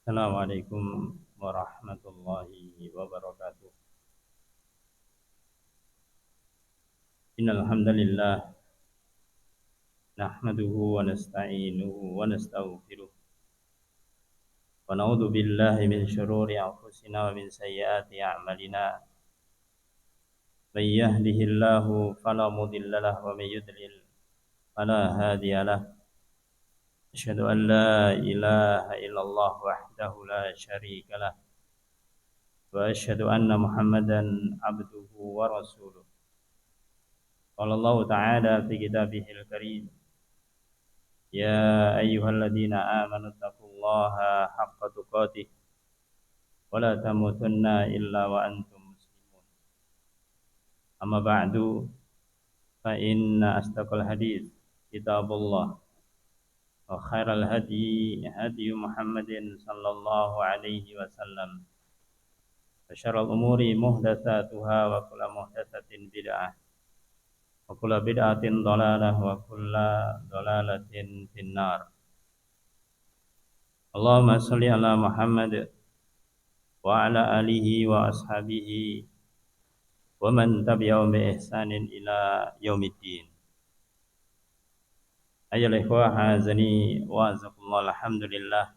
Assalamualaikum warahmatullahi wabarakatuh. Innal hamdalillah nahmaduhu wa nasta'inuhu wa nastaghfiruh wa na'udzu billahi min shururi anfusina wa min sayyiati a'malina. May yahdihillahu fala mudilla lahu wa may yudlil fala hadiya lahu. Asyhadu an la ilaha illallah wahdahu la syarika lah wa asyhadu anna Muhammadan abduhu wa rasuluh. Qala Allah ta'ala fi kitabihil karim, ya ayyuhalladzina amanu taqullaha haqqa tuqatih wa la tamutunna illa wa antum muslimun. Amma ba'du, fa inna astaqal hadits kitabullah wa khairal hadi hadi Muhammadin sallallahu alaihi wasallam wa syarrul umuri muhdatsatuha wa kullu muhdatsatin bid'ah wa kullu bid'atin dhalalah wa kullu dhalalatin finnar. Allahumma shalli ala Muhammad wa ala alihi wa ashabihi wa man tabi'ahum bi ihsanin ila yaumiddin. Ayyuhal ikhwah azani wa azakumullah, alhamdulillah.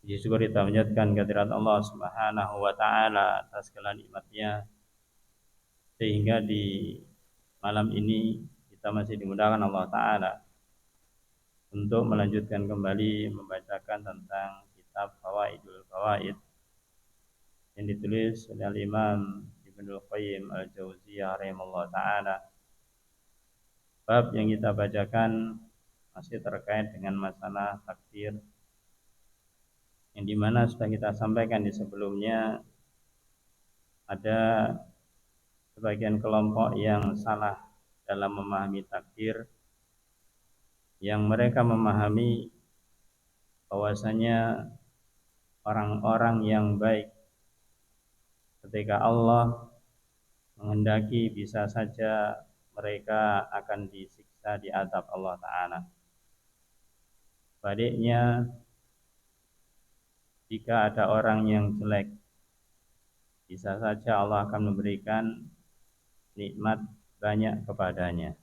Puji syukur kita menjadikan kehadirat Allah Subhanahu wa taala atas segala nikmat-Nya, sehingga di malam ini kita masih dimudahkan Allah taala untuk melanjutkan kembali membacakan tentang kitab Fawaidul Fawaid yang ditulis oleh Imam Ibnul Qayyim Al-Jauziyah rahimahullah ta'ala. Bab yang kita bacakan masih terkait dengan masalah takdir, yang dimana sudah kita sampaikan di sebelumnya. Ada sebagian kelompok yang salah dalam memahami takdir, yang mereka memahami bahwasanya orang-orang yang baik ketika Allah menghendaki bisa saja mereka akan disiksa di azab Allah Ta'ala. Sebaliknya, jika ada orang yang jelek, bisa saja Allah akan memberikan nikmat banyak kepadanya.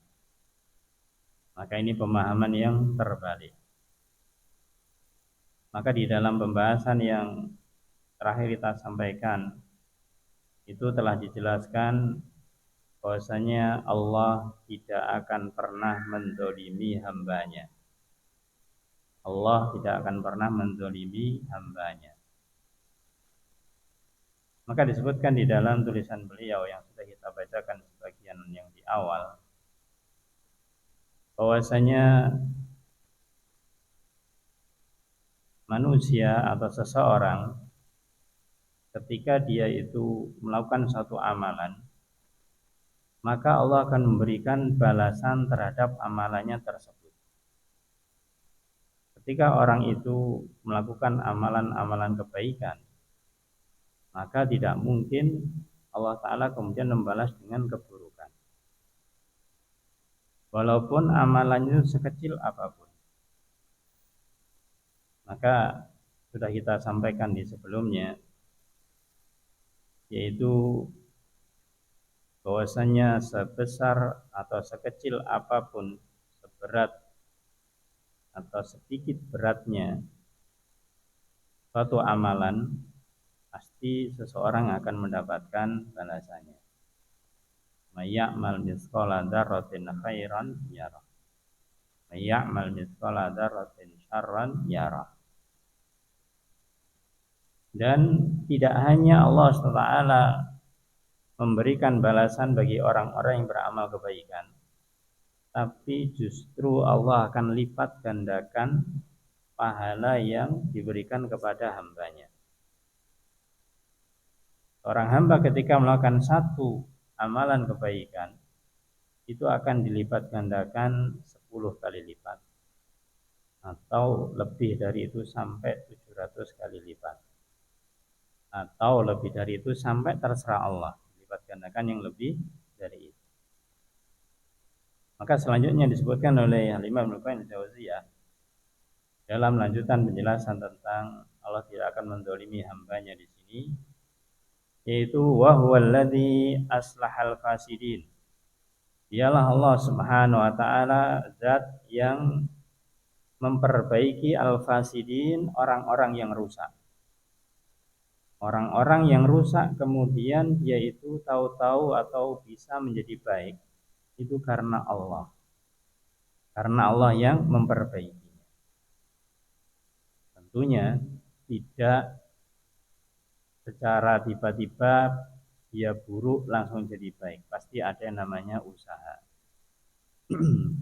Maka ini pemahaman yang terbalik. Maka di dalam pembahasan yang terakhir kita sampaikan, itu telah dijelaskan bahwasanya Allah tidak akan pernah menzalimi hambanya. Allah tidak akan pernah menzalimi hambanya. Maka disebutkan di dalam tulisan beliau yang sudah kita bacakan sebagian yang di awal, bahwasanya manusia atau seseorang ketika dia itu melakukan satu amalan, maka Allah akan memberikan balasan terhadap amalannya tersebut. Ketika orang itu melakukan amalan-amalan kebaikan, maka tidak mungkin Allah Ta'ala kemudian membalas dengan keburukan, walaupun amalannya sekecil apapun. Maka sudah kita sampaikan di sebelumnya, yaitu bahwasanya sebesar atau sekecil apapun, seberat atau sedikit beratnya suatu amalan, pasti seseorang akan mendapatkan balasannya. May ya'mal mithqala dzarratin khairan yarah, may ya'mal mithqala dzarratin syarran yarah. Dan tidak hanya Allah SWT memberikan balasan bagi orang-orang yang beramal kebaikan, tapi justru Allah akan lipat gandakan pahala yang diberikan kepada hambanya. Orang hamba ketika melakukan satu amalan kebaikan, itu akan dilipat gandakan 10 kali lipat, atau lebih dari itu sampai 700 kali lipat, atau lebih dari itu sampai terserah Allah, dilipat gandakan yang lebih dari itu. Maka selanjutnya disebutkan oleh Imam Ibnul Qayyim Al-Jauziyah dalam lanjutan penjelasan tentang Allah tidak akan mendolimi hambanya di sini, yaitu wa huwallazi aslahal fasidin. Dialah Allah Subhanahu wa taala zat yang memperbaiki al-fasidin, orang-orang yang rusak. Orang-orang yang rusak kemudian dia itu tahu-tahu atau bisa menjadi baik, itu karena Allah. Karena Allah yang memperbaiki. Tentunya tidak secara tiba-tiba dia buruk langsung jadi baik. Pasti ada yang namanya usaha.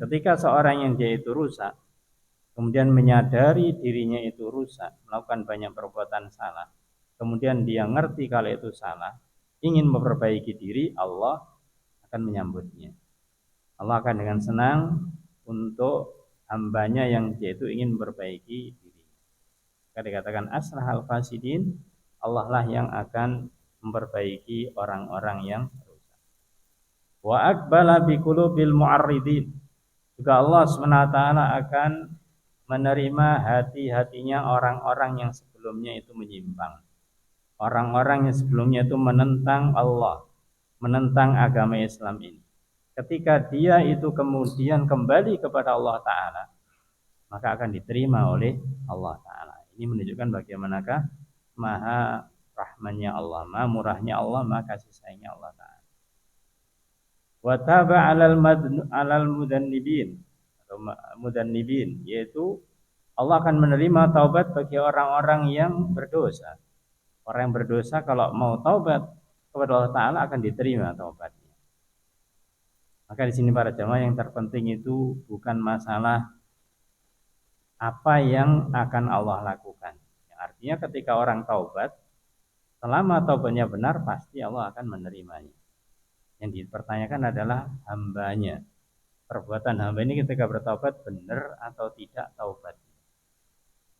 Ketika seorang yang dia itu rusak, kemudian menyadari dirinya itu rusak, melakukan banyak perbuatan salah, kemudian dia ngerti kalau itu salah, ingin memperbaiki diri, Allah akan menyambutnya. Allah akan dengan senang untuk hambanya yang dia itu ingin memperbaiki diri. Maka dikatakan aslahal fasidin, Allah lah yang akan memperbaiki orang-orang yang rusak. Wa aqbala bi qulubil mu'arridin. Juga Allah SWT akan menerima hati-hatinya orang-orang yang sebelumnya itu menyimpang. Orang-orang yang sebelumnya itu menentang Allah, menentang agama Islam ini. Ketika dia itu kemudian kembali kepada Allah Ta'ala, maka akan diterima oleh Allah Ta'ala. Ini menunjukkan bagaimanakah maha rahmannya Allah, maha murahnya Allah, maha kasih sayangnya Allah Ta'ala. Wa taba alal mudannibin, atau mudannibin, yaitu Allah akan menerima taubat bagi orang-orang yang berdosa. Orang yang berdosa kalau mau taubat kepada Allah Ta'ala akan diterima taubatnya. Maka di sini para jamaah yang terpenting itu bukan masalah apa yang akan Allah lakukan. Artinya ketika orang taubat, selama taubatnya benar pasti Allah akan menerimanya. Yang dipertanyakan adalah hambanya. Perbuatan hamba ini ketika bertaubat benar atau tidak taubatnya.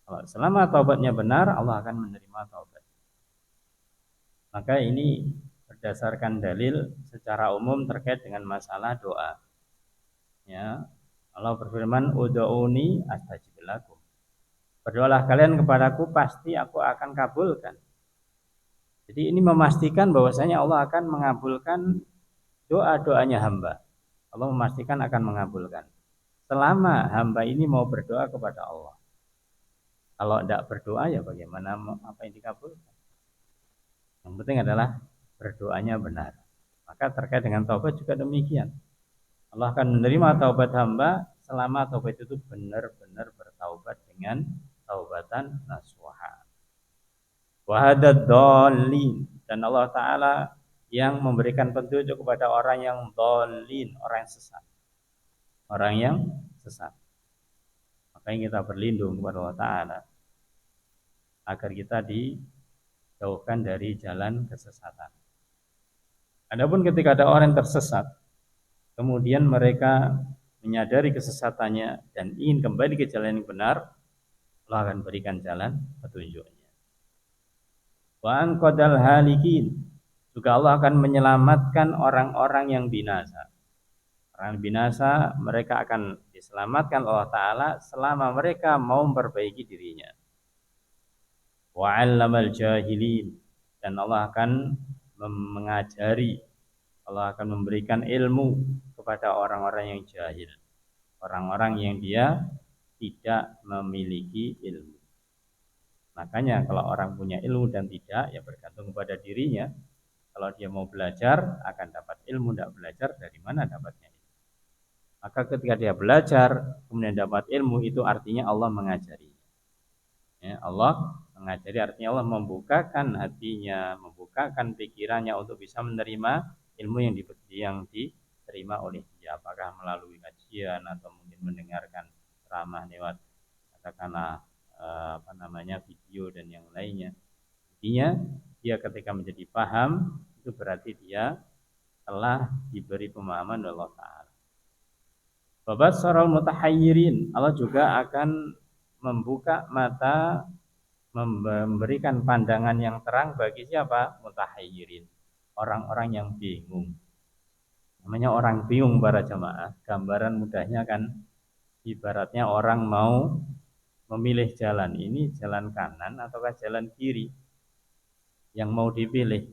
Kalau selama taubatnya benar, Allah akan menerima taubat. Maka ini berdasarkan dalil secara umum terkait dengan masalah doa. Ya, Allah berfirman, "Ud'uni astajib lakum." Berdoalah kalian kepadaku, pasti aku akan kabulkan. Jadi ini memastikan bahwasanya Allah akan mengabulkan doa-doanya hamba. Allah memastikan akan mengabulkan. Selama hamba ini mau berdoa kepada Allah. Kalau tidak berdoa ya bagaimana apa yang dikabulkan? Yang penting adalah berdoanya benar. Maka terkait dengan taubat juga demikian. Allah akan menerima taubat hamba selama taubat itu benar-benar bertaubat dengan taubatan nasuha. Wahadad dhalin, dan Allah Ta'ala yang memberikan petunjuk kepada orang yang dhalin, orang yang sesat. Orang yang sesat. Makanya kita berlindung kepada Allah Ta'ala agar kita dijauhkan dari jalan kesesatan. Adapun ketika ada orang yang tersesat, kemudian mereka menyadari kesesatannya dan ingin kembali ke jalan yang benar, Allah akan berikan jalan petunjuknya. Wa anqadal halikin, juga Allah akan menyelamatkan orang-orang yang binasa. Orang binasa mereka akan diselamatkan Allah Ta'ala selama mereka mau memperbaiki dirinya. Wa 'allamal jahilin, dan Allah akan mengajari, Allah akan memberikan ilmu kepada orang-orang yang jahil, orang-orang yang dia tidak memiliki ilmu. Makanya kalau orang punya ilmu dan tidak, ya bergantung kepada dirinya. Kalau dia mau belajar akan dapat ilmu, tidak belajar dari mana dapatnya ilmu. Maka ketika dia belajar kemudian dapat ilmu, itu artinya Allah mengajari. Ya, Allah mengajari artinya Allah membukakan hatinya, membukakan pikirannya untuk bisa menerima ilmu yang diterima oleh dia, apakah melalui kajian atau mungkin mendengarkan ceramah lewat katakanlah video dan yang lainnya. Intinya dia ketika menjadi paham itu berarti dia telah diberi pemahaman oleh Allah Ta'ala. Babassaral mutahayyirin, Allah juga akan membuka mata, memberikan pandangan yang terang bagi siapa? Mutahayyirin, orang-orang yang bingung. Namanya orang bingung para jamaah, gambaran mudahnya kan ibaratnya orang mau memilih jalan ini jalan kanan ataukah jalan kiri yang mau dipilih,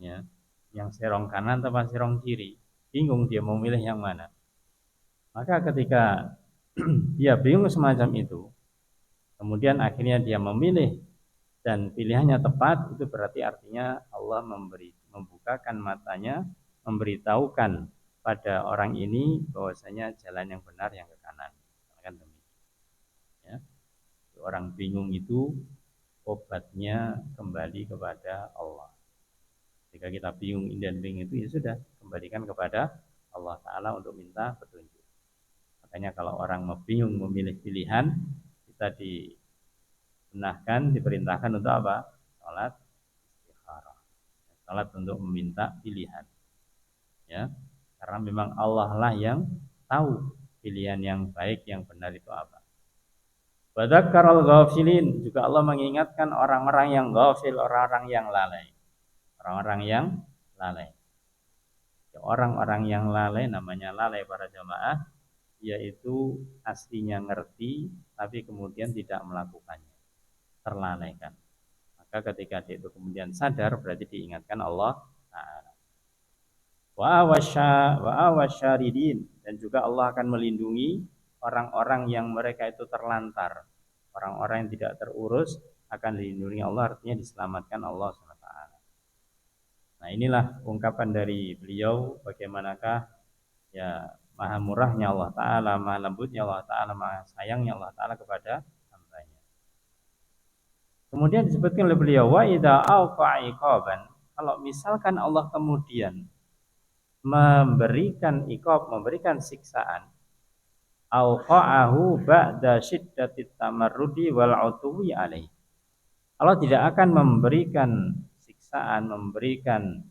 ya, yang serong kanan atau serong kiri, bingung dia mau milih yang mana. Maka ketika dia bingung semacam itu, kemudian akhirnya dia memilih dan pilihannya tepat, itu berarti artinya Allah membukakan matanya, memberitahukan pada orang ini bahwasanya jalan yang benar yang ke kanan. Kan demikian. Ya. Orang bingung itu obatnya kembali kepada Allah. Jika kita bingung dan bingung itu, ya sudah, kembalikan kepada Allah Ta'ala untuk minta petunjuk. Makanya kalau orang bingung memilih pilihan, kita diperintahkan untuk apa? Salat istikharah. Salat untuk meminta pilihan. Ya, karena memang Allah lah yang tahu pilihan yang baik, yang benar itu apa. Wadzakarul ghafilin, juga Allah mengingatkan orang-orang yang ghafil, orang-orang yang lalai. Orang-orang yang lalai. Orang-orang yang lalai, namanya lalai para jamaah, yaitu aslinya ngerti tapi kemudian tidak melakukannya, terlalaikan. Maka ketika dia itu kemudian sadar, berarti diingatkan Allah Ta'ala. Wa awasyaridin, dan juga Allah akan melindungi orang-orang yang mereka itu terlantar, orang-orang yang tidak terurus akan dilindungi Allah, artinya diselamatkan Allah SWT. Nah, inilah ungkapan dari beliau, bagaimanakah ya maha murahnya Allah Ta'ala, maha lembutnya Allah Ta'ala, maha sayangnya Allah Ta'ala kepada hambanya. Kemudian disebutkan oleh beliau, wa idza awqa iqaban, kalau misalkan Allah kemudian memberikan iqab, memberikan siksaan, awqa'ahu ba'da syiddatit tamarrudi wal utuwi alaih, Allah tidak akan memberikan siksaan, memberikan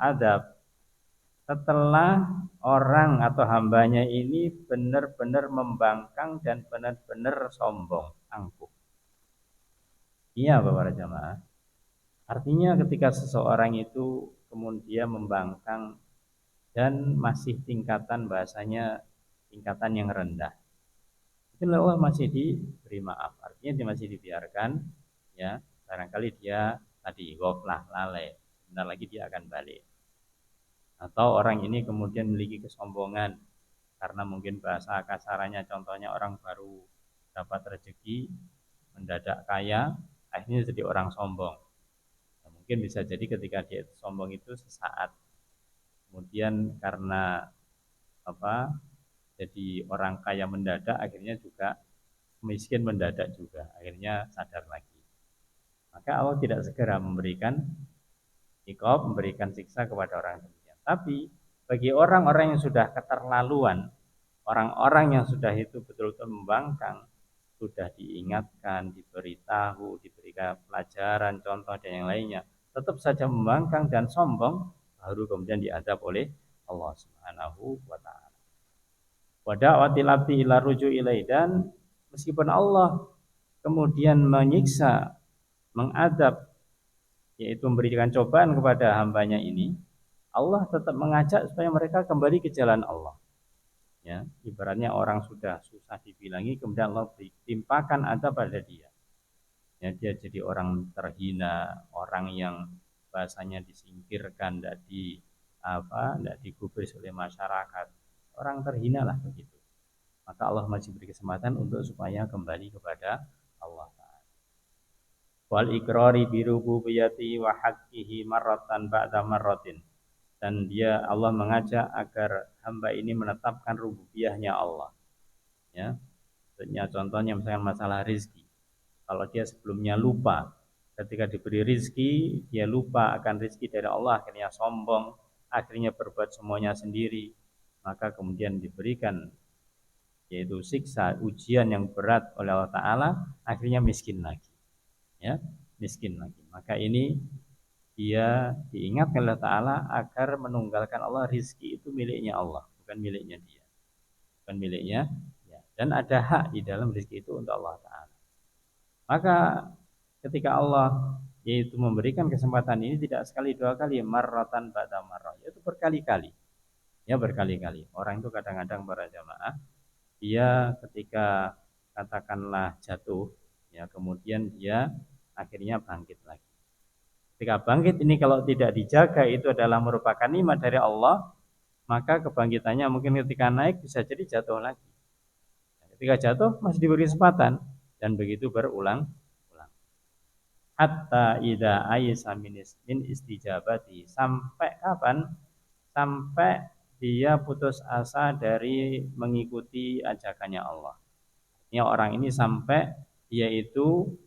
adab setelah orang atau hambanya ini benar-benar membangkang dan benar-benar sombong, angkuh. Iya Bapak jamaah. Artinya ketika seseorang itu kemudian membangkang dan masih tingkatan, bahasanya tingkatan yang rendah, itu Allah masih diberi maaf. Artinya dia masih dibiarkan, ya, barangkali dia tadi ghaflah, lalai, sebentar lagi dia akan balik. Atau orang ini kemudian memiliki kesombongan karena mungkin bahasa kasarannya, contohnya orang baru dapat rezeki, mendadak kaya, akhirnya jadi orang sombong. Nah, mungkin bisa jadi ketika dia sombong itu sesaat, kemudian karena jadi orang kaya mendadak, akhirnya juga miskin mendadak juga, akhirnya sadar lagi. Maka Allah tidak segera memberikan iqab, memberikan siksa kepada orang demikian. Tapi bagi orang-orang yang sudah keterlaluan, orang-orang yang sudah itu betul-betul membangkang, sudah diingatkan, diberitahu, diberikan pelajaran, contoh dan yang lainnya, tetap saja membangkang dan sombong, baru kemudian diadab oleh Allah Subhanahu wa Ta'ala. Wa da'watil abdi ila ruju ilai, dan meskipun Allah kemudian menyiksa, mengadab, yaitu memberikan cobaan kepada hambanya ini, Allah tetap mengajak supaya mereka kembali ke jalan Allah. Ya, ibaratnya orang sudah susah dibilangi, kemudian Allah timpakan adab pada dia. Ya, dia jadi orang terhina, orang yang bahasanya disingkirkan, tidak digubris oleh masyarakat. Orang terhina lah begitu. Maka Allah masih beri kesempatan untuk supaya kembali kepada Allah Ta'ala. Wal ikrari bi rububiyyati wa haqqihi marratan ba'da marratin. Dan Allah mengajak agar hamba ini menetapkan rububiyahnya Allah. Ya. Contohnya misalnya masalah rizki. Kalau dia sebelumnya lupa, ketika diberi rizki, dia lupa akan rizki dari Allah, akhirnya sombong, akhirnya berbuat semuanya sendiri, maka kemudian diberikan yaitu siksa, ujian yang berat oleh Allah Ta'ala, akhirnya miskin lagi. Ya, miskin lagi. Maka ini dia diingatkan oleh Ta'ala agar menunggalkan Allah, rizki itu miliknya Allah, bukan miliknya dia, bukan miliknya ya. Dan ada hak di dalam rizki itu untuk Allah Ta'ala. Maka ketika Allah yaitu memberikan kesempatan ini tidak sekali dua kali, marratan ba'da marrah, yaitu berkali-kali. Ya, berkali-kali. Orang itu kadang-kadang para jamaah, dia ketika katakanlah jatuh, ya kemudian dia akhirnya bangkit lagi. Ketika bangkit ini kalau tidak dijaga itu adalah merupakan nikmat dari Allah, maka kebangkitannya mungkin ketika naik bisa jadi jatuh lagi. Ketika jatuh masih diberi kesempatan dan begitu berulang-ulang. Hatta idza aisa min istijabati, sampai kapan? Sampai dia putus asa dari mengikuti ajakannya Allah. Ya, orang ini sampai dia itu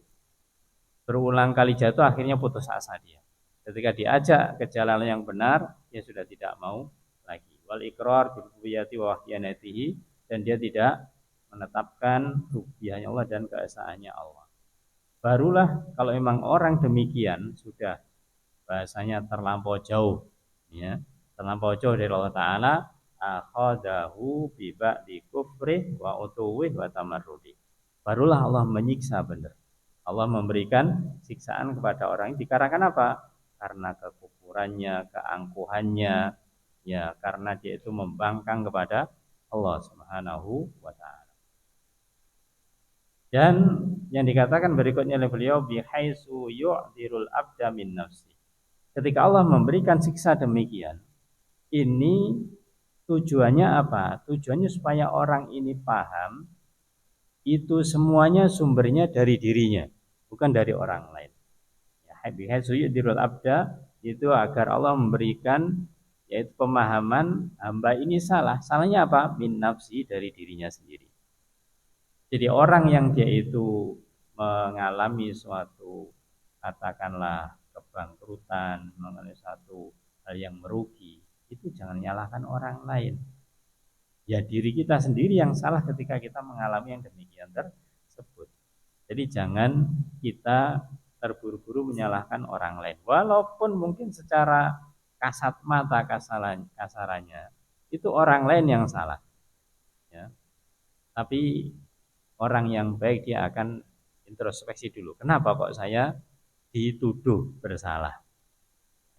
berulang kali jatuh akhirnya putus asa dia. Ketika diajak ke jalan yang benar, dia sudah tidak mau lagi. Wal iqrar bi rububiyyati wa wahdaniyatihi, dan dia tidak menetapkan rububiyahnya Allah dan keesaannya Allah. Barulah kalau memang orang demikian sudah bahasanya terlampau jauh, ya, terlampau jauh dari Allah Ta'ala, akhadahu bi ba'di kufrih wa utuwih wa tamarrudi. Barulah Allah menyiksa benar. Allah memberikan siksaan kepada orang ini dikarenakan apa? Karena kekufurannya, keangkuhannya, ya karena dia itu membangkang kepada Allah Subhanahu wa Ta'ala. Dan yang dikatakan berikutnya oleh beliau, bihaitsu yu'dirul abda min nafsi. Ketika Allah memberikan siksa demikian, ini tujuannya apa? Tujuannya supaya orang ini paham itu semuanya sumbernya dari dirinya, bukan dari orang lain. Bihaitsu yu'dirul abda, itu agar Allah memberikan yaitu pemahaman hamba ini salah. Salahnya apa? Min nafsi, dari dirinya sendiri. Jadi orang yang dia itu mengalami suatu katakanlah kebangkrutan, mengalami suatu hal yang merugi, itu jangan nyalahkan orang lain. Ya diri kita sendiri yang salah ketika kita mengalami yang demikian tersebut. Jadi jangan kita terburu-buru menyalahkan orang lain. Walaupun mungkin secara kasat mata kasarannya itu orang lain yang salah. Ya. Tapi orang yang baik dia akan introspeksi dulu. Kenapa kok saya dituduh bersalah?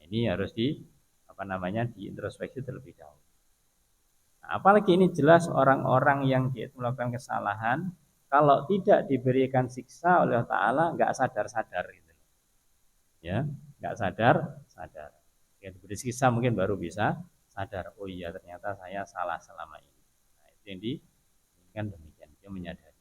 Ini harus diintrospeksi terlebih dahulu. Nah, apalagi ini jelas orang-orang yang dia melakukan kesalahan, kalau tidak diberikan siksa oleh Allah Ta'ala nggak sadar-sadar gitu. Ya, nggak sadar. Ya, diberi siksa mungkin baru bisa sadar. Oh iya ternyata saya salah selama ini. Nah, itu yang diinginkan demikian. Dia menyadari.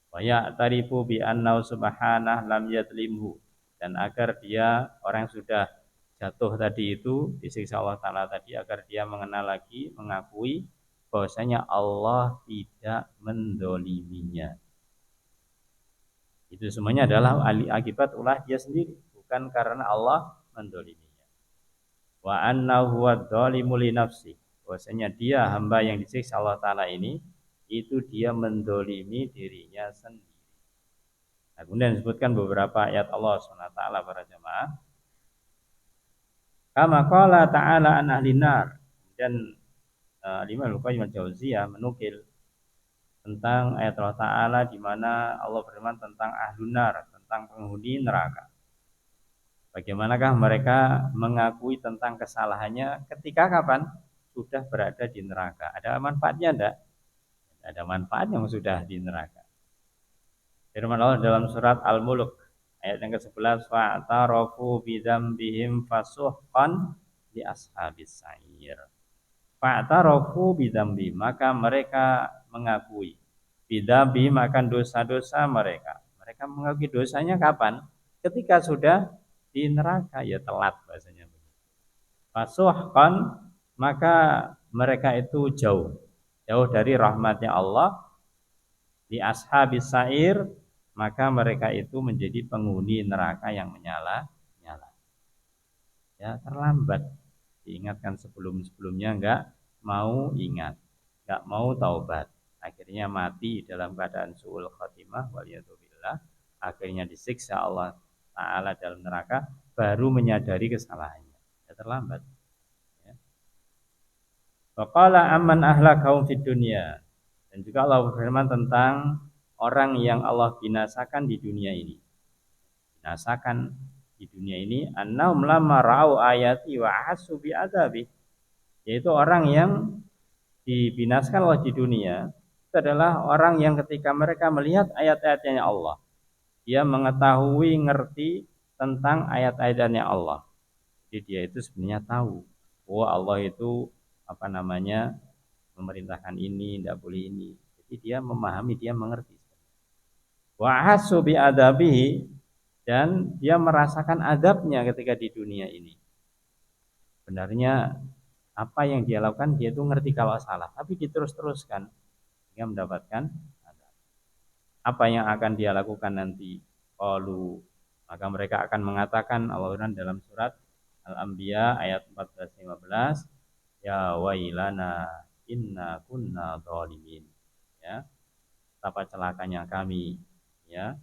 Wa ya'tarifu bi annahu subhanah lam yadlimhu, dan agar dia orang yang sudah jatuh tadi itu disiksa Allah Ta'ala tadi, agar dia mengenal lagi, mengakui bahwasanya Allah tidak mendoliminya. Itu semuanya adalah akibat ulah dia sendiri, bukan karena Allah mendoliminya. Wa annahu wad-dhalimu li nafsi, bahwasanya dia hamba yang disiksa Allah Ta'ala ini itu dia mendolimi dirinya sendiri. Nah, kemudian disebutkan beberapa ayat Allah SWT para jemaah. Kama qala ta'ala an ahli nar. Dan Imam Al-Qayyim Al-Jauziyah menukil tentang ayat Allah Ta'ala di mana Allah berfirman tentang ahlun nar, tentang penghuni neraka. Bagaimanakah mereka mengakui tentang kesalahannya ketika kapan? Sudah berada di neraka. Ada manfaatnya enggak? Ada manfaat yang sudah di neraka. Firman Allah dalam surat Al-Mulk ayat yang ke-11, fa'tarafu bidzambihim fasuhqan li ashabis sa'ir. Fa'tarafu bidzambi, maka mereka mengakui bidzambi akan dosa-dosa mereka. Mereka mengakui dosanya kapan? Ketika sudah di neraka, ya telat bahasanya begitu. Fasuhqan, maka mereka itu jauh dari rahmatnya Allah. Di ashabis sa'ir, maka mereka itu menjadi penghuni neraka yang menyala-nyala. Ya, terlambat. Diingatkan sebelum-sebelumnya enggak mau ingat, enggak mau taubat. Akhirnya mati dalam keadaan su'ul khatimah, waliyadzubillah. Akhirnya disiksa Allah Ta'ala dalam neraka, baru menyadari kesalahannya. Ya, terlambat. Waqala amman ahlakahum fid dunya. Dan juga Allah berfirman tentang orang yang Allah binasakan di dunia ini. Binasakan di dunia ini, annahum lamma ra'au ayati wa ahassu bi adzabi. Yaitu orang yang dibinasakan Allah di dunia itu adalah orang yang ketika mereka melihat ayat-ayatnya Allah, dia mengetahui, ngerti tentang ayat-ayatnya Allah. Jadi dia itu sebenarnya tahu bahwa Allah itu memerintahkan ini, tidak boleh ini. Jadi dia memahami, dia mengerti. Wa hasu bi adabihi, dan dia merasakan adabnya ketika di dunia ini. Sebenarnya apa yang dia lakukan dia itu ngerti kalau salah, tapi diterus-teruskan sehingga mendapatkan adab. Apa yang akan dia lakukan nanti? Qalu, maka mereka akan mengatakan, Allah dalam surat Al-Anbiya ayat 14-15, ya wailana inna kunna zalimin. Ya, betapa celakanya kami, ya.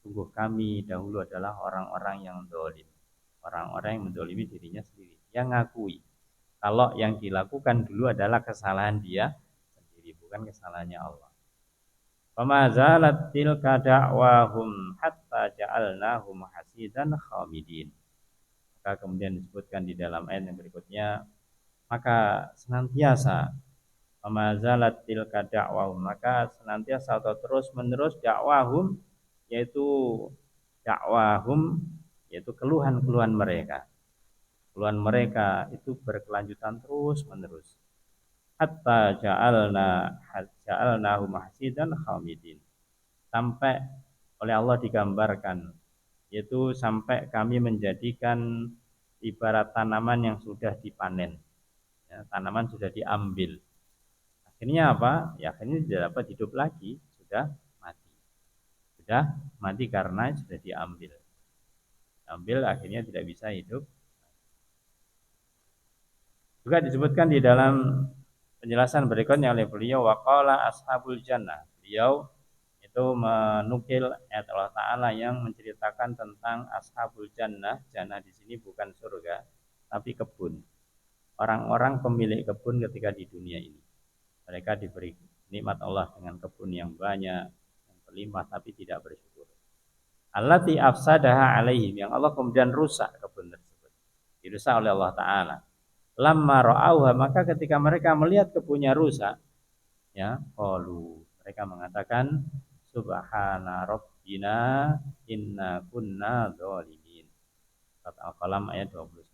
Sungguh kami dahulu adalah orang-orang yang zalim. Orang-orang yang mendolimi dirinya sendiri. Yang ngakui kalau yang dilakukan dulu adalah kesalahan dia sendiri, bukan kesalahannya Allah. Fama zalat tilka da'wahum hatta ja'alnahum hasidan khamidin. Maka kemudian disebutkan di dalam ayat yang berikutnya, maka senantiasa fama zalat tilka da'wahum, maka senantiasa atau terus menerus dakwahum, yaitu dakwahum, yaitu keluhan-keluhan mereka. Keluhan mereka itu berkelanjutan terus menerus. Hatta ja'alnahu mahsidan khamidin. Sampai oleh Allah digambarkan, yaitu sampai kami menjadikan ibarat tanaman yang sudah dipanen. Ya, tanaman sudah diambil. Akhirnya apa? Ya akhirnya tidak dapat hidup lagi, sudah mati. Sudah mati karena sudah diambil. Ambil akhirnya tidak bisa hidup. Juga disebutkan di dalam penjelasan berikutnya oleh beliau, waqala ashabul jannah. Beliau itu menukil ayat Allah Ta'ala yang menceritakan tentang ashabul jannah. Jannah di sini bukan surga, tapi kebun. Orang-orang pemilik kebun ketika di dunia ini. Mereka diberi nikmat Allah dengan kebun yang banyak, yang berlimpah, tapi tidak bersyukur. Allati afsadaha alaihim, yang Allah kemudian rusak kebun tersebut. Dirusak oleh Allah Ta'ala. Lamma ra'auha, maka ketika mereka melihat kebunnya rusak, ya, qalu, mereka mengatakan subhana rabbina inna kunna dzalimin. Surat Al-Qalam ayat 29.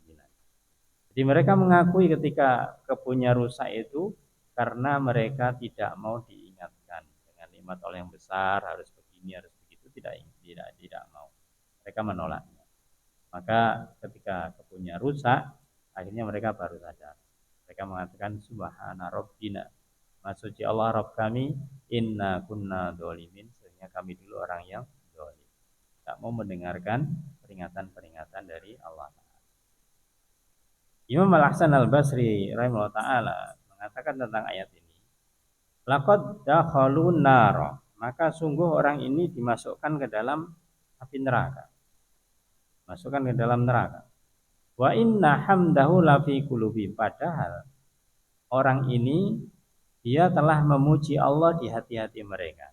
Jadi mereka mengakui ketika kebunnya rusak itu karena mereka tidak mau diingatkan dengan nikmat Allah yang besar, harus begini, harus begitu, tidak mau. Mereka menolaknya. Maka ketika kebunnya rusak, akhirnya mereka baru sadar. Mereka mengatakan subhana rabbina, maksudnya Allah Rabb kami, inna kunna dzalimin, sehingga kami dulu orang yang zalim. Tak mau mendengarkan peringatan-peringatan dari Allah Ta'ala. Imam Al-Hasan Al-Basri rahimahullah ta'ala mengatakan tentang ayat ini, laqad dakhalun nar, maka sungguh orang ini dimasukkan ke dalam api neraka. Masukkan ke dalam neraka. Wa inna hamdahu lafi qulubi, padahal orang ini dia telah memuji Allah di hati-hati mereka.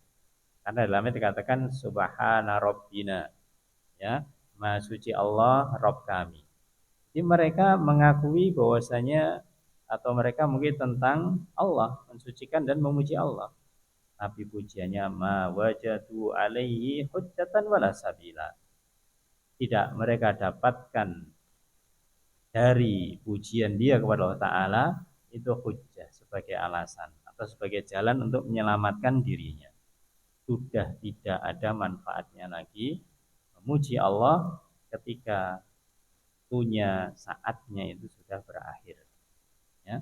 Karena dalamnya dikatakan subhana rabbina, ya, maha suci Allah Rabb kami. Jadi mereka mengakui bahwasanya atau mereka mungkin tentang Allah, mensucikan dan memuji Allah. Tapi pujiannya ma wajadu alaihi hujjatan wala sabila. Tidak mereka dapatkan dari pujian dia kepada Allah Ta'ala itu hujjah sebagai alasan atau sebagai jalan untuk menyelamatkan dirinya. Sudah tidak ada manfaatnya lagi memuji Allah ketika punya saatnya itu sudah berakhir, ya,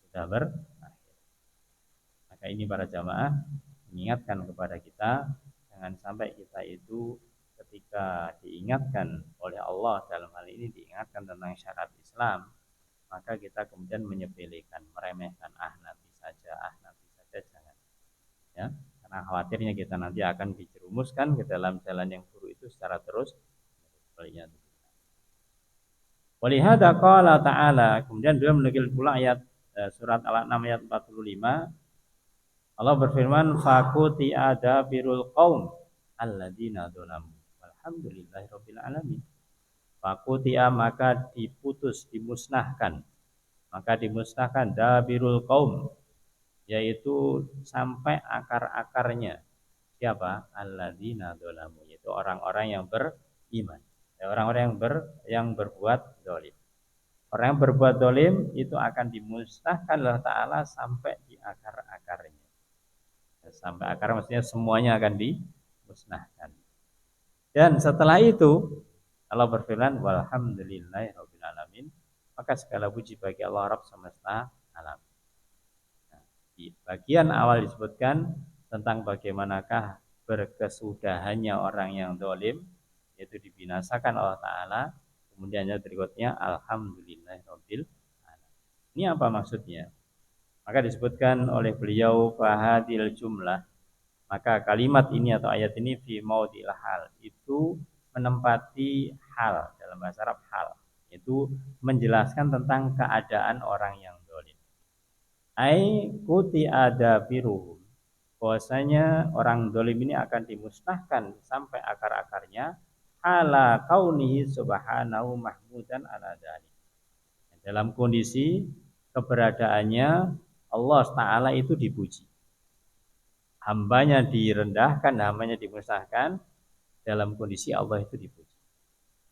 sudah berakhir. Maka ini para jamaah mengingatkan kepada kita, jangan sampai kita itu ketika diingatkan oleh Allah, dalam hal ini diingatkan tentang syarat Islam, maka kita kemudian menyepelekan, meremehkan, nanti saja, jangan, ya, karena khawatirnya kita nanti akan dijerumuskan ke dalam jalan yang buruk itu secara terus. Walihada qala ta'ala, kemudian beliau menukil pula ayat surat Al-An'am ayat 45. Allah berfirman, faquti adabirul qaum alladzina dzalamu walhamdulillahirabbil alamin. Faqutia, maka diputus, dimusnahkan. Maka dimusnahkan dabirul qaum, yaitu sampai akar-akarnya. Siapa? Alladzina dzalamu, yaitu orang-orang yang beriman. Orang-orang yang berbuat zalim. Orang yang berbuat zalim itu akan dimusnahkan Allah Ta'ala sampai di akar-akarnya. Sampai akar maksudnya semuanya akan dimusnahkan. Dan setelah itu Allah berfirman, walhamdulillahirabbil alamin, maka segala puji bagi Allah Rabb semesta alam. Nah, di bagian awal disebutkan tentang bagaimanakah berkesudahannya orang yang zalim, yaitu dibinasakan Allah Ta'ala. Kemudian yang berikutnya alhamdulillahirabbil alamin. Ini apa maksudnya? Maka disebutkan oleh beliau fahadil jumlah, maka kalimat ini atau ayat ini fi maudil hal, itu menempati hal dalam bahasa Arab. Hal itu menjelaskan tentang keadaan orang yang zalim. Ai kuti ada biru, bahwasanya orang zalim ini akan dimusnahkan sampai akar-akarnya, ala kaunihi subhanahu mahmudan ala dzalik. Dalam kondisi keberadaannya Allah Ta'ala itu dipuji, hambanya direndahkan, hambanya dimusnahkan, dalam kondisi Allah itu dipuji.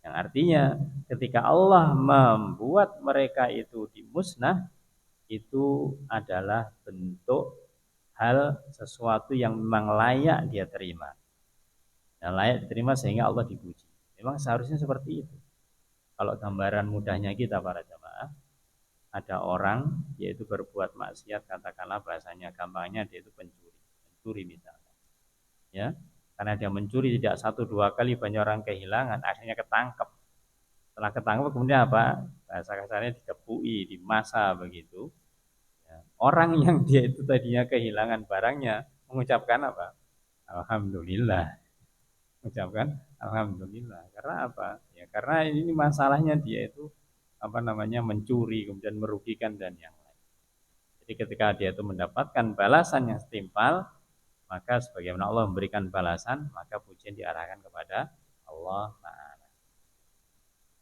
Yang artinya ketika Allah membuat mereka itu dimusnah, itu adalah bentuk hal sesuatu yang memang layak dia terima, dan layak diterima sehingga Allah dipuji. Memang seharusnya seperti itu. Kalau gambaran mudahnya kita para jamaah, ada orang yaitu berbuat maksiat, katakanlah bahasanya gampangnya dia itu pencuri misalnya, ya, karena dia mencuri tidak 1-2 kali, banyak orang kehilangan, akhirnya ketangkep. Setelah ketangkep kemudian apa, bahasa kasarnya dikepui, dimasa begitu, ya. Orang yang dia itu tadinya kehilangan barangnya mengucapkan apa? Alhamdulillah. Mengucapkan alhamdulillah. Karena apa? Ya karena ini masalahnya dia itu mencuri kemudian merugikan dan yang lain. Jadi ketika dia itu mendapatkan balasan yang setimpal, maka sebagaimana Allah memberikan balasan, maka pujian diarahkan kepada Allah Ta'ala.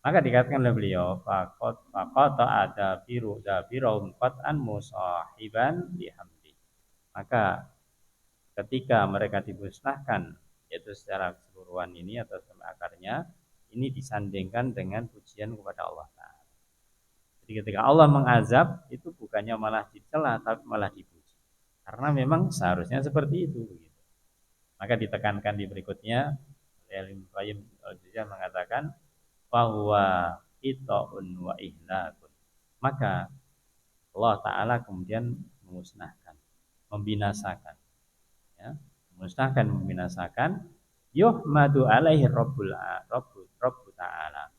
Maka dikatakan oleh beliau, faqat ada biru dabirum qat'an musahiban lihamdi. Maka ketika mereka dimusnahkan, yaitu secara keseluruhan ini atau sampai akarnya, ini disandingkan dengan pujian kepada Allah Ta'ala. Jadi ketika Allah mengazab, itu bukannya malah dicela, tapi malah dipuji. Karena memang seharusnya seperti itu. Begitu. Maka ditekankan di berikutnya, Ibnu Qayyim al-Jauziyah mengatakan, bahwa ita'un wa ihlakun. Maka Allah Ta'ala kemudian memusnahkan, membinasakan. Ya, memusnahkan, membinasakan, yuhmadu alaihi Rabbu Ta'ala.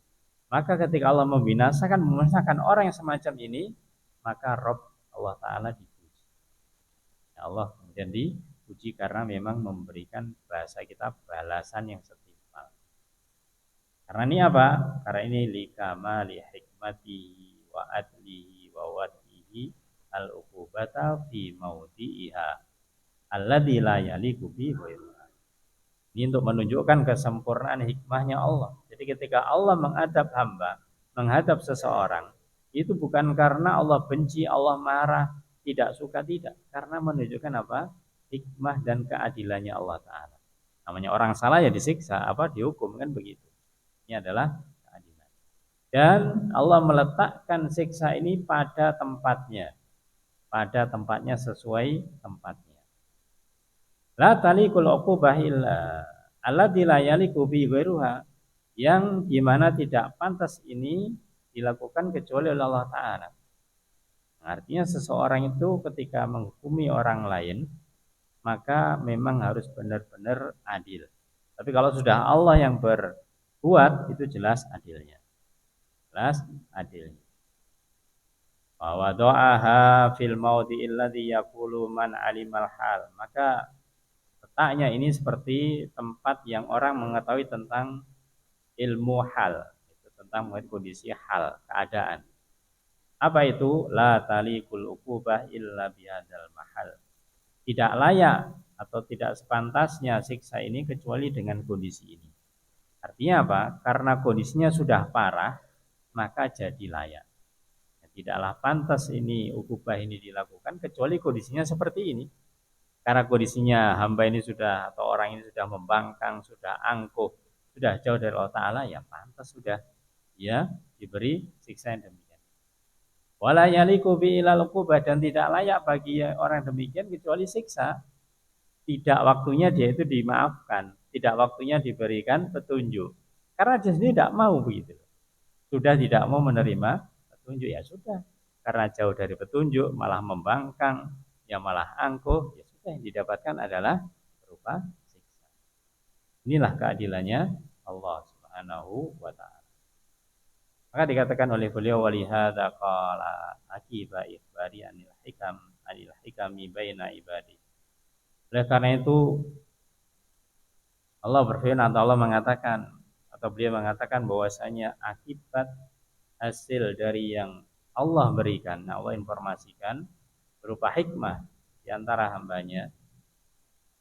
Maka ketika Allah membinasakan, memusnahkan orang yang semacam ini, maka Rabb Allah Ta'ala dipuji. Ya Allah kemudian dipuji karena memang memberikan bahasa kita balasan yang setimpal. Karena ini apa? Karena ini likamali hikmatihi wa adlihi wa wadihi al-uqubata fi maudi'iha alladzi la yaliqu bi ghairuha. Ini untuk menunjukkan kesempurnaan hikmahnya Allah. Jadi ketika Allah mengadab hamba, menghadap seseorang, itu bukan karena Allah benci, Allah marah, tidak suka, tidak. Karena menunjukkan apa? Hikmah dan keadilannya Allah Ta'ala. Namanya orang salah ya disiksa, dihukum, kan begitu. Ini adalah keadilan. Dan Allah meletakkan siksa ini pada tempatnya sesuai tempatnya. La talikul uqubah illa alladzi la yaliqu bi ghairuha, yang dimana tidak pantas ini dilakukan kecuali oleh Allah Ta'ala. Artinya seseorang itu ketika menghukumi orang lain, maka memang harus benar-benar adil. Tapi kalau sudah Allah yang berbuat, itu jelas adilnya. Jelas adilnya. Wa wada'aha fil maudhi'il ladzi yaqulu man alimal hal. Maka letaknya ini seperti tempat yang orang mengetahui tentang ilmu hal, itu tentang kondisi hal, keadaan. Apa itu? La talikul uqubah illa bihadzal mahal. Tidak layak atau tidak sepantasnya siksa ini kecuali dengan kondisi ini. Artinya apa? Karena kondisinya sudah parah, maka jadi layak. Tidaklah pantas ini ukubah ini dilakukan kecuali kondisinya seperti ini. Karena kondisinya hamba ini sudah atau orang ini sudah membangkang, sudah angkuh, sudah jauh dari Allah Ta'ala, ya pantas sudah ya diberi siksa yang demikian. Wala yaliku bi ilal uqubah, dan tidak layak bagi orang demikian kecuali siksa. Tidak waktunya dia itu dimaafkan, tidak waktunya diberikan petunjuk. Karena dia sendiri tidak mau begitu. Sudah tidak mau menerima petunjuk, ya sudah. Karena jauh dari petunjuk, malah membangkang, ya malah angkuh, ya sudah, yang didapatkan adalah berupa siksa. Inilah keadilannya Allah Subhanahu wa ta'ala. Maka dikatakan oleh beliau, walihada qala akiba ikhbari anil hikami baina ibadi. Oleh karena itu Allah berfirman atau Allah mengatakan atau beliau mengatakan bahwasanya akibat hasil dari yang Allah berikan, Allah informasikan berupa hikmah di antara hambanya,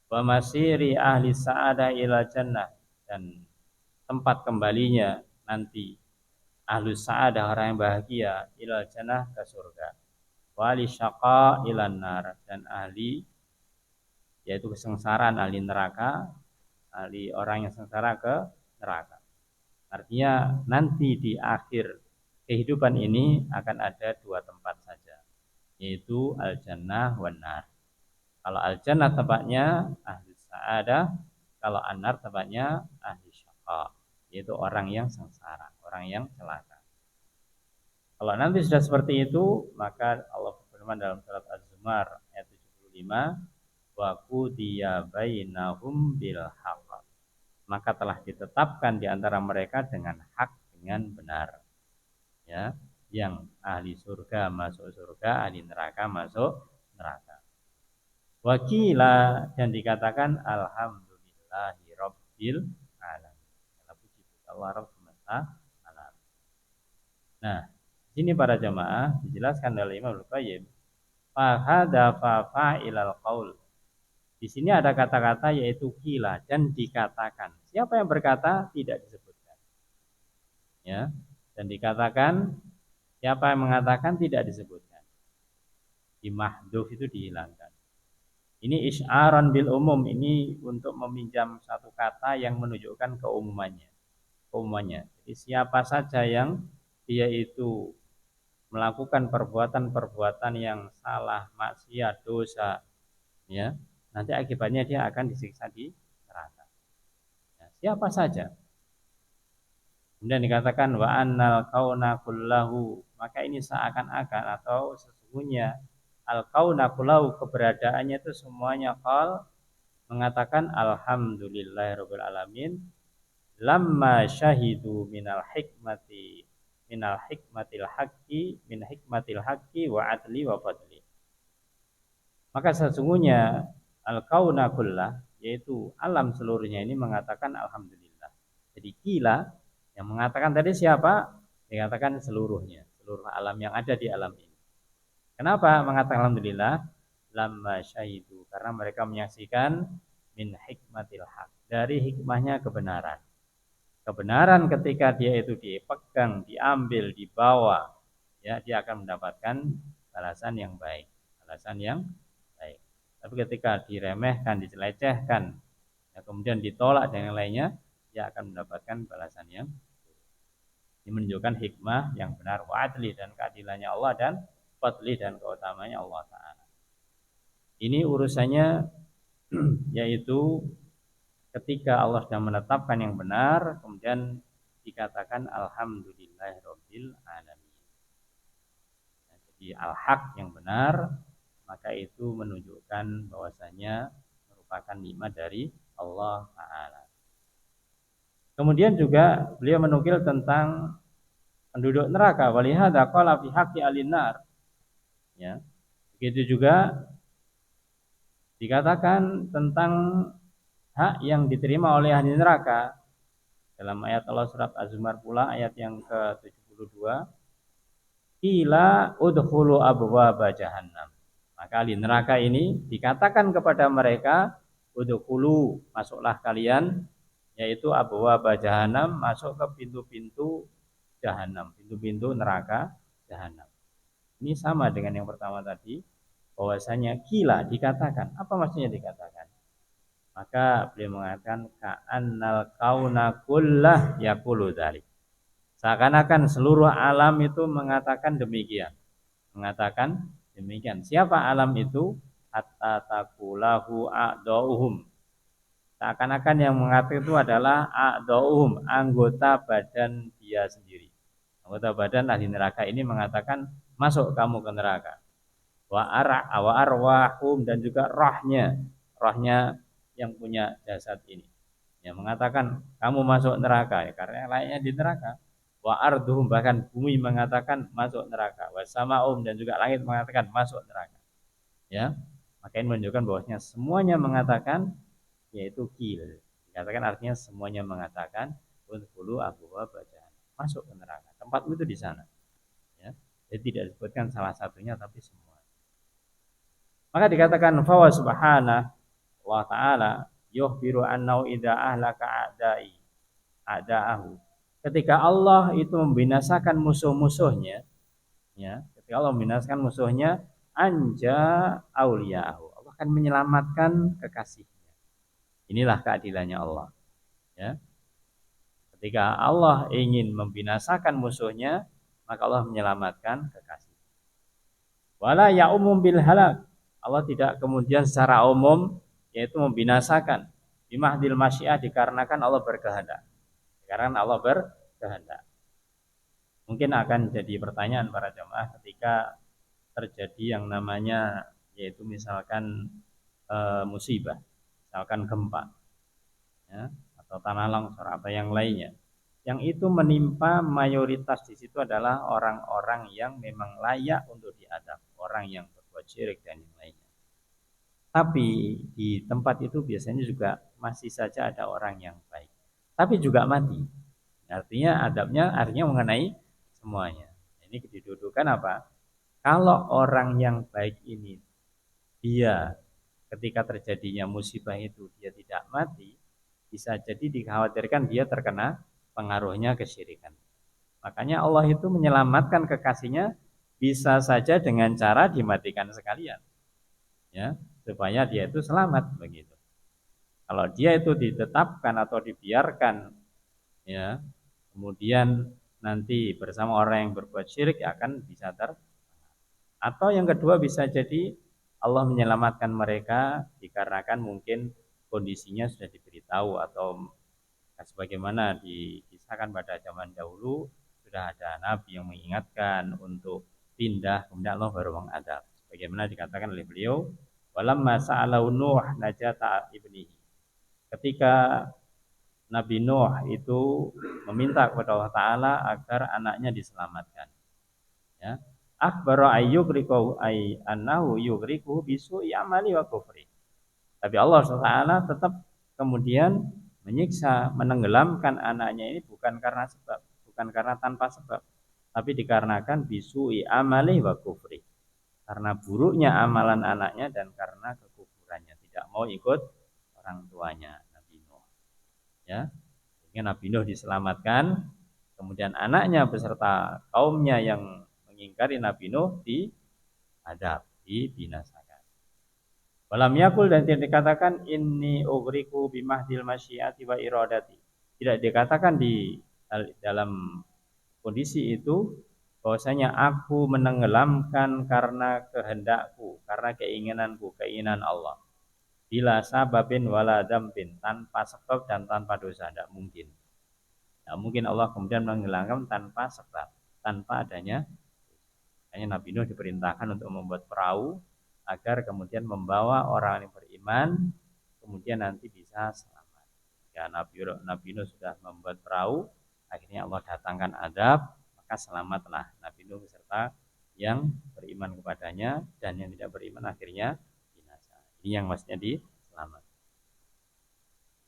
wa masiri ahli sa'adah ila jannah, dan tempat kembalinya nanti ahli sa'adah orang yang bahagia ila jannah ke surga, wali syaqa ilan nar, dan ahli yaitu kesengsaraan ahli neraka, ahli orang yang sengsara ke neraka. Artinya nanti di akhir kehidupan ini akan ada dua tempat saja, yaitu al-jannah wan nar. Kalau al-jannah tempatnya ahli sa'adah, kalau an-nar tempatnya ahli syaqa, yaitu orang yang sengsara, orang yang celaka. Kalau nanti sudah seperti itu, maka Allah berfirman dalam surat Az-Zumar ayat 75, wa qudiya bainahum bil haqq, maka telah ditetapkan di antara mereka dengan hak, dengan benar. Ya, yang ahli surga masuk surga, ahli neraka masuk neraka. Wakila, dan dikatakan alhamdulillahi rabbil alamin. Puji Allah Rabb semesta alam. Nah, sini para jamaah dijelaskan oleh Imam Al-Qayyim, fa hadza fa fa'ilal qaul. Di sini ada kata-kata yaitu kila, dan dikatakan. Siapa yang berkata tidak disebutkan. Ya, dan dikatakan, siapa yang mengatakan tidak disebutkan. Di mahdhuf itu dihilangkan. Ini isy'aran bil umum, ini untuk meminjam satu kata yang menunjukkan keumumannya. Jadi siapa saja yang dia itu melakukan perbuatan-perbuatan yang salah, maksiat, dosa, ya, nanti akibatnya dia akan disiksa di neraka. Ya, siapa saja. Kemudian dikatakan wa annal kauna kullahu, maka ini seakan-akan atau sesungguhnya al kauna kullahu, keberadaannya itu semuanya qal, mengatakan alhamdulillahirabbil alamin, lamma syahidu minal hikmatil haqqi wa adli wa fadli. Maka sesungguhnya al-kauna kullah, yaitu alam seluruhnya ini mengatakan alhamdulillah. Jadi kila yang mengatakan tadi siapa? Dikatakan seluruhnya, seluruh alam yang ada di alam ini. Kenapa mengatakan alhamdulillah? Lamma syahidu, karena mereka menyaksikan min hikmatil haq, dari hikmahnya kebenaran. Kebenaran ketika dia itu dipegang, diambil, dibawa, ya, dia akan mendapatkan balasan yang baik, balasan yang baik. Tapi ketika diremehkan, dicelecehkan, ya, kemudian ditolak dan yang lainnya, dia akan mendapatkan balasan yang buruk. Ini menunjukkan hikmah yang benar, wa'adli, dan keadilannya Allah, dan fadli, dan keutamanya Allah Ta'ala. Ini urusannya yaitu ketika Allah sudah menetapkan yang benar, kemudian dikatakan alhamdulillahirabbil alamin. Nah, jadi al-haq yang benar, maka itu menunjukkan bahwasanya merupakan nikmat dari Allah Ta'ala. Kemudian juga beliau menukil tentang penduduk neraka, walihada qala fi haqqi alinar. Ya. Begitu juga dikatakan tentang hak yang diterima oleh ahli neraka dalam ayat Allah surat Az-Zumar pula ayat yang ke-72, qila udkhulu abwaaba jahannam. Maka ahli neraka ini dikatakan kepada mereka, udkhulu, masuklah kalian, yaitu abwaaba jahannam, masuk ke pintu-pintu jahannam, pintu-pintu neraka jahannam. Ini sama dengan yang pertama tadi, bahwasanya kila dikatakan. Apa maksudnya dikatakan? Maka beliau mengatakan ka'annal kauna kullah yaqulu dzalik. Seakan-akan seluruh alam itu mengatakan demikian. Mengatakan demikian. Siapa alam itu? Hatta taqulahu a'dauhum. Seakan-akan yang mengatakan itu adalah a'dauhum, anggota badan dia sendiri. Anggota badan ahli neraka ini mengatakan masuk kamu ke neraka. Wa arwahum, dan juga rohnya yang punya jasad ini. Yang mengatakan kamu masuk neraka ya, karena layaknya di neraka. Wa arduhum, bahkan bumi mengatakan masuk neraka. Wa samaum, dan juga langit mengatakan masuk neraka. Ya, maka ini menunjukkan bahwasanya semuanya mengatakan, yaitu kil. Dikatakan artinya semuanya mengatakan udkhulu abwaaba jahannam, masuk ke neraka. Tempatmu itu di sana. Ya. Jadi tidak disebutkan salah satunya tapi semua. Maka dikatakan fawa subhanahu wa ta'ala yukhbiru annahu idza ahlaka a'da'ahu. Ketika Allah itu membinasakan musuh-musuhnya, ya, ketika Allah membinasakan musuhnya, anja auliya'ahu. Allah akan menyelamatkan kekasihnya. Inilah keadilannya Allah. Ya. Ketika Allah ingin membinasakan musuhnya, maka Allah menyelamatkan kekasih. Wala ya'umum bil halak. Allah tidak kemudian secara umum yaitu membinasakan bimahdil masyiah, dikarenakan Allah berkehendak. Karena Allah berkehendak. Mungkin akan jadi pertanyaan para jamaah ketika terjadi yang namanya yaitu misalkan musibah, misalkan gempa, ya, atau tanah longsor atau yang lainnya. Yang itu menimpa mayoritas di situ adalah orang-orang yang memang layak untuk diadab, orang yang berbuat syirik dan yang lainnya. Tapi di tempat itu biasanya juga masih saja ada orang yang baik, tapi juga mati. Artinya adabnya artinya mengenai semuanya. Ini didudukan apa? Kalau orang yang baik ini dia ketika terjadinya musibah itu dia tidak mati, bisa jadi dikhawatirkan dia terkena pengaruhnya kesyirikan. Makanya Allah itu menyelamatkan kekasihnya bisa saja dengan cara dimatikan sekalian. Ya, supaya dia itu selamat begitu. Kalau dia itu ditetapkan atau dibiarkan, ya, kemudian nanti bersama orang yang berbuat syirik akan bisa atau yang kedua bisa jadi Allah menyelamatkan mereka dikarenakan mungkin kondisinya sudah diberitahu, atau sebagaimana dikisahkan pada zaman dahulu sudah ada nabi yang mengingatkan untuk pindah, kemudian Allah baru mengadab. Bagaimana dikatakan oleh beliau, walamma sa'alau Nuh najata ibnihi. Ketika Nabi Nuh itu meminta kepada Allah Ta'ala agar anaknya diselamatkan. Ya. Akhbara ayyugriku ay annahu yugriku bisu'i amali wa kufri. Tapi Allah SWT tetap kemudian menyiksa, menenggelamkan anaknya ini bukan karena sebab, bukan karena tanpa sebab, tapi dikarenakan bisu'i amali wa kufri. Karena buruknya amalan anaknya dan karena kekufurannya, tidak mau ikut orang tuanya Nabi Nuh. Ya. Sehingga Nabi Nuh diselamatkan, kemudian anaknya beserta kaumnya yang mengingkari Nabi Nuh diadab, dibinasakan. Walam yakul, dan tidak dikatakan inni ugriku bimahdil masyiati wa iradati. Tidak dikatakan di dalam kondisi itu bahwasanya aku menenggelamkan karena kehendakku, karena keinginanku, keinginan Allah. Bila sababin wala dambin, tanpa sebab dan tanpa dosa, tidak mungkin. Tidak mungkin Allah kemudian menenggelamkan tanpa sebab, tanpa adanya. Hanya Nabi Nuh diperintahkan untuk membuat perahu agar kemudian membawa orang yang beriman kemudian nanti bisa selamat. Ya, Nabi Nuh sudah membuat perahu, akhirnya Allah datangkan adab, maka selamatlah Nabi Nuh beserta yang beriman kepadanya, dan yang tidak beriman akhirnya binasa. Ini yang maksudnya diselamat.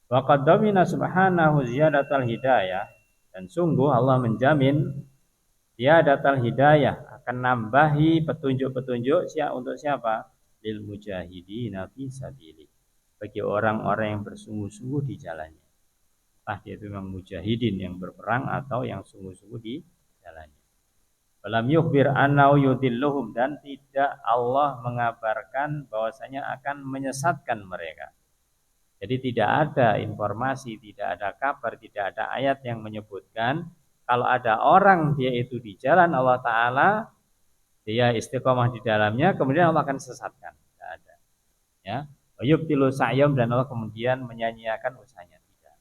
Wa qad damina subhanahu ziyadatal hidayah, dan sungguh Allah menjamin ziyadatal hidayah, akan nambahi petunjuk-petunjuk untuk siapa? Lil mujahidina fi sabilih, bagi orang-orang yang bersungguh-sungguh di jalannya. Entah dia itu memang mujahidin yang berperang atau yang sungguh-sungguh di jalannya. Walam yukhbir annau yudilluhum, dan tidak Allah mengabarkan bahwasanya akan menyesatkan mereka. Jadi tidak ada informasi, tidak ada kabar, tidak ada ayat yang menyebutkan kalau ada orang dia itu di jalan Allah Ta'ala, dia istiqomah di dalamnya, kemudian Allah akan sesatkan. Tidak ada. Ya. Yubtilu sa'yam, dan Allah kemudian menyanyiakan usahanya. Tidak.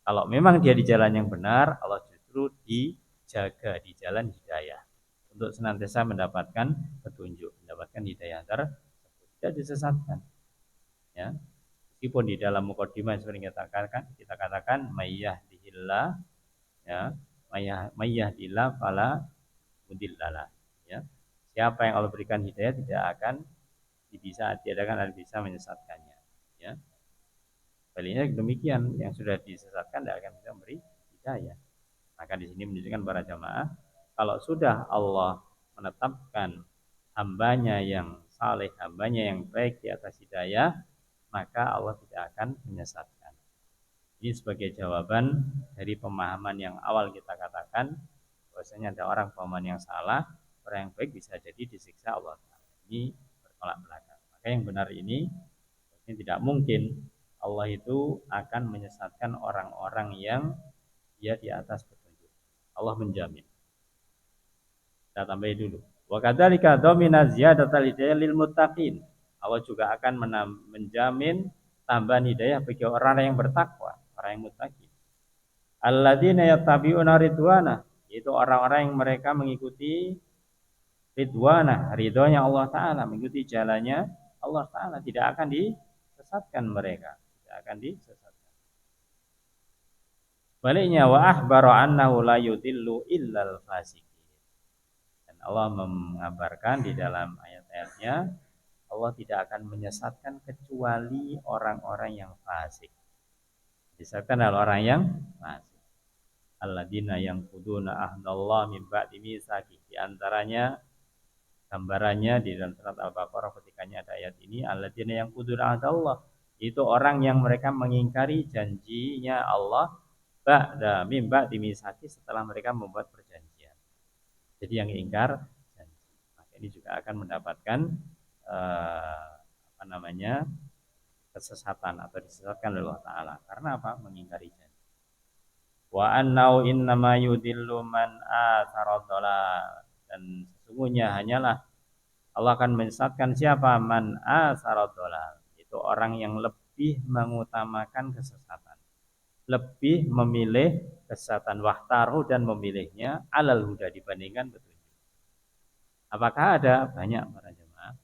Kalau memang dia di jalan yang benar, Allah justru dijaga di jalan hidayah untuk senantiasa mendapatkan petunjuk, mendapatkan hidayah tersebut, tidak disesatkan. Ya. Meskipun di dalam mukadimah sering kita katakan mayyahdihillah, ya, mayyahdillah fala mudhillalah, ya. Siapa yang Allah berikan hidayah tidak akan bisa menyesatkannya, ya. Baliknya demikian, yang sudah disesatkan tidak akan bisa memberi hidayah. Maka di sini menunjukkan para jamaah, kalau sudah Allah menetapkan hambanya yang saleh, hambanya yang baik di atas hidayah, maka Allah tidak akan menyesatkan. Ini sebagai jawaban dari pemahaman yang awal kita katakan, bahwasanya ada orang pemahaman yang salah, orang yang baik bisa jadi disiksa Allah. Ini bertolak belakang. Maka yang benar ini tidak mungkin Allah itu akan menyesatkan orang-orang yang dia di atas petunjuk. Allah menjamin. Kita tambahin dulu. Wa kadzalika dhamina ziyadatal hidayah lil muttaqin. Allah juga akan menjamin tambahan hidayah bagi orang yang bertakwa, orang yang muttaqin. Alladzina yattabi'una ridwana, itu orang-orang yang mereka mengikuti ridwana, ridhonya Allah Ta'ala, mengikuti jalannya Allah Ta'ala, tidak akan disesatkan mereka, tidak akan disesatkan. Baliknya wa akhbara annahu la yudillu illal fasiqin. Dan Allah mengabarkan di dalam ayat-ayatnya, Allah tidak akan menyesatkan kecuali orang-orang yang fasik. Disesatkan adalah orang yang fasik. Alladzina yang kuduna ahdallah min ba'di mitsaqi. Di antaranya gambarannya di dalam surat Al-Baqarah ketikanya ada ayat ini, alladzina yang kuduna ahdallah, itu orang yang mereka mengingkari janjinya Allah ba'da min ba'di mitsaqi, setelah mereka membuat perjanjian. Jadi yang ingkar janji, maka ini juga akan mendapatkan kesesatan atau disesatkan oleh Allah Ta'ala. Karena apa? Mengingkari janji. Wa annau innama yudillu man athara dhalal, dan sesungguhnya hanyalah Allah akan menyesatkan siapa? Man athara dhalal, itu orang yang lebih mengutamakan kesesatan, lebih memilih kesesatan, wahtaru, dan memilihnya alal huda, dibandingkan petunjuk. Apakah ada? Banyak para jemaah.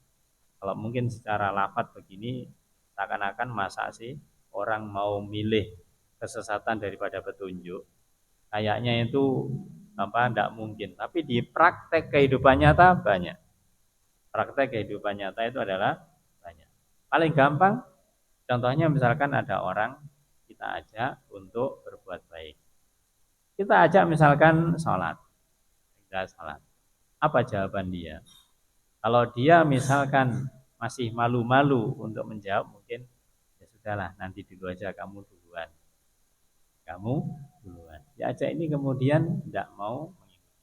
Kalau mungkin secara lafaz begini seakan-akan masa sih orang mau milih kesesatan daripada petunjuk, kayaknya itu tidak mungkin. Tapi di praktek kehidupan nyata banyak. Praktek kehidupan nyata itu adalah banyak. Paling gampang contohnya, misalkan ada orang kita ajak untuk berbuat baik, kita ajak misalkan sholat, apa jawaban dia? Kalau dia misalkan masih malu-malu untuk menjawab, mungkin ya sudahlah, nanti dulu aja, kamu duluan. Diajak ini kemudian tidak mau mengikuti.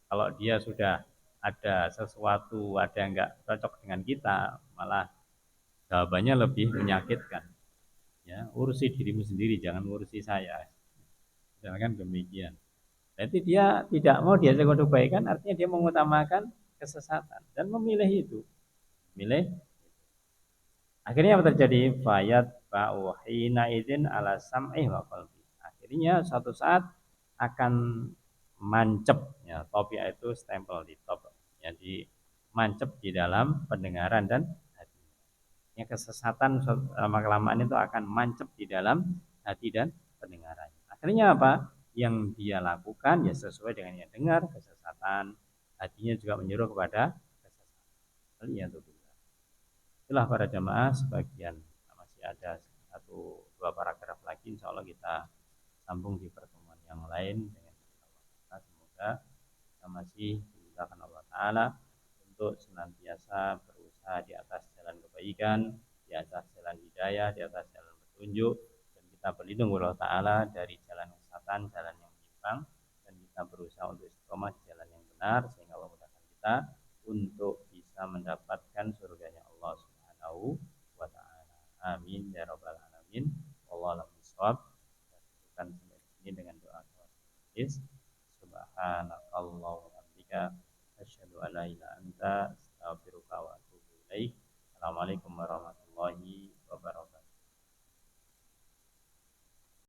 Kalau dia sudah ada sesuatu, ada yang nggak cocok dengan kita, malah jawabannya lebih menyakitkan. Ya, urusi dirimu sendiri, jangan urusi saya. Misalkan demikian. Berarti dia tidak mau diajak untuk kebaikan, artinya dia mengutamakan kesesatan dan memilih itu. Akhirnya apa terjadi? Fayat ba'uhina idin ala sam'i wa qalbi. Akhirnya suatu saat akan mancep, ya, topia itu stempel di top, jadi mancep di dalam pendengaran dan hati. Ya, kesesatan lama-kelamaan itu akan mancep di dalam hati dan pendengaran. Akhirnya apa? Yang dia lakukan ya sesuai dengan yang dengar, kesesatan. Hatinya juga menyuruh kepada kesesatan. Itulah para jamaah, sebagian masih ada 1-2 paragraf lagi, insya Allah kita sambung di pertemuan yang lain dengan Allah. Semoga kita masih dimudahkan Allah Ta'ala untuk senantiasa berusaha di atas jalan kebaikan, di atas jalan hidayah, di atas jalan petunjuk, dan kita berlindung kepada Allah Ta'ala dari jalan kesesatan, jalan yang menyimpang, dan kita kita berusaha untuk istiqomah di jalan yang benar sehingga Allah mudahkan kita untuk bisa mendapatkan surganya Allah Subhanahu wa taala. Amin ya rabbal alamin. Wallahu a'lam bishawab. Kita sampai di sini dengan doa tulis. Subhanakallahumma wa bihamdika asyhadu an la ilaha illa anta astaghfiruka wa atubu ilaik. Assalamualaikum warahmatullahi